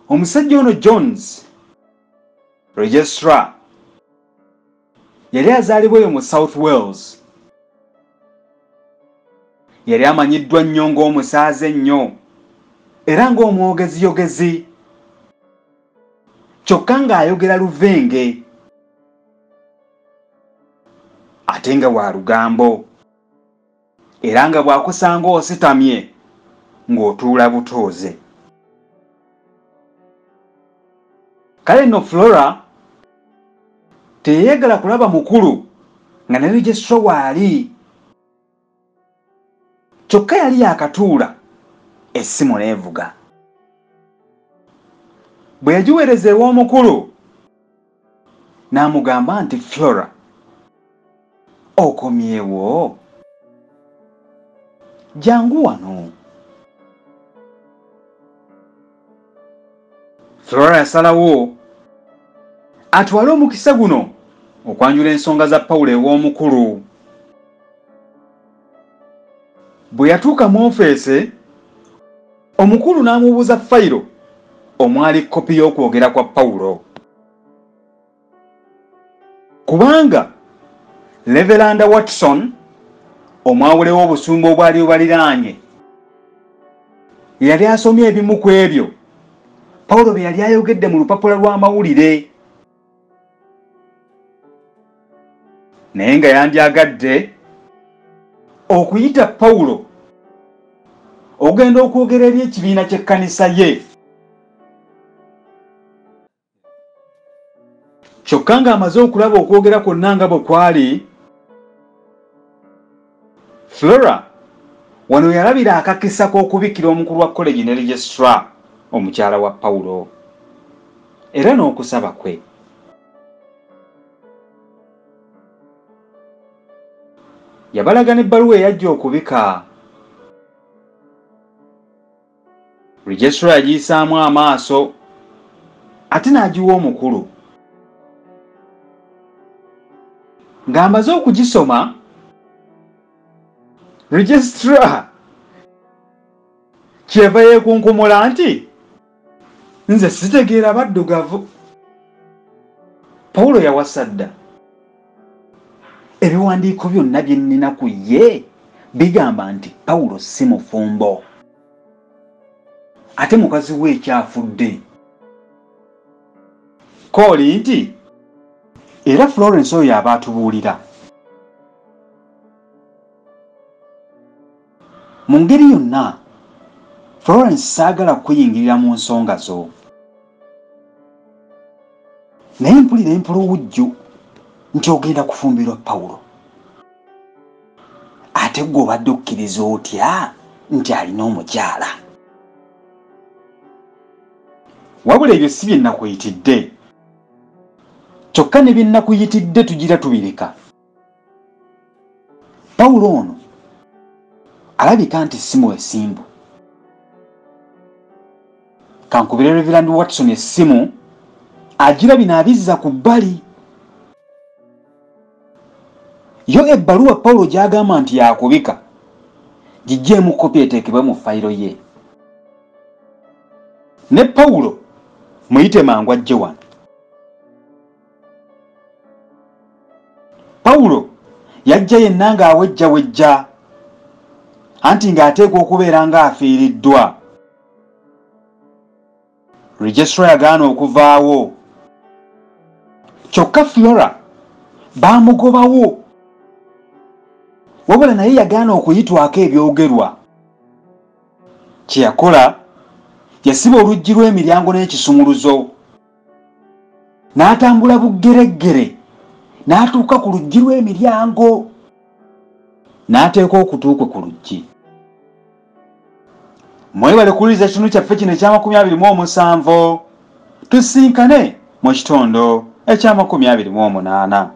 Omusajja ono Jones registrar yali azaalibwa eyo mu South Wales. Yali amanyiddwa nnyo ng'omusaaze ennyo era ng'omwogeziyogezi, kyokka ng'ayogera luvenge ate nga wa lugambo, era nga bw'akusanga ositamye ng'otuula butooze. Kale nno Flora teyeeyagala kulaba mukulu nga ne registrar waali, kyokka yali yakatuula essimu n'evuga. Bwe yagiweereza ew'omukulu n'amugamba nti, Flora, okomyewo? Jangu wano. Flora yasalawo atwale omukisa guno okwanjula ensonga za Pawulo ew'omukulu. Bwe yatuuka mu ofeese, omukulu n'amubuuza fayiro omwali kopi y'okwogera kwa Pawulo, kubanga Reveranda Watson omwawulewo obusumba obwali bubaliraanye yali asomye ebimu ku ebyo Pawulo bye yali ayogedde mu lupapula lw'amawulire, naye nga yandyagadde okuyita Pawulo ogenda okwogera eri ekibiina ky'ekkanisa ye. Kyokka ng'amaze okulaba okwogera kwonna nga bwe kwali, Flora wano yalabira akakisa k'okubikira omukulu wa college ne registrar omukyala wa Pawulo era n'okusaba kwe. Yabalaga n'ebbaluwa eyajja okubika. Registrar yagiyisaamu amaaso ate n'agiwa omukulu. Ng'amaze okugisoma, registrar kyeva yeekunkumula nti, nze sitegeera baddugavu. Pawulo yawasa dda. Ebiwandiiko byonna bye nnina ku ye bigamba nti Pawulo si mufumbo, ate mukazi we ekyafudde. Kooli nti era Florence oyo aba atubuulira. Mu ngeri yonna Florence saagala kuyingirira mu nsonga zo, naye mpulira empuluwujju nti ogenda kufumbirwa Pawulo. Ate gwe obadde okkiriza otya nti alina omukyala? Wabula ebyo si bye nnakuyitidde, kyokka ne bye nnakuyitidde tugira tubireka. Pawulo ono alabika nti si mwesimbu. Kankubire Reverand Watson essimu agira bino abizza ku bbali. Yo ebbaluwa Pawulo gy'agamba nti yakubika giggyeemu kopi eteekebwe mu fayiro ye. Ne Pawulo muyite mangu ajje wano. Pawulo yajja yenna ng'awejjawejja anti ng'ateekwa okubeera ng'afiiriddwa. Registrar yagaana okuvaawo, kyokka Flora baamugobawo, wabula naye yagaana okuyitwako ebyogerwa. Kye yakola yasiba oluggi lw'emiryango n'ekisumuluzo, n'atambula buggereggere n'atuuka ku luggi lw'emiryango, n'ateeka okutu kwe ku luggi. Mwebale kuwuliriza ekitundu kyaffe kino ekya 27, tusinkane mu kitondo ekya 28.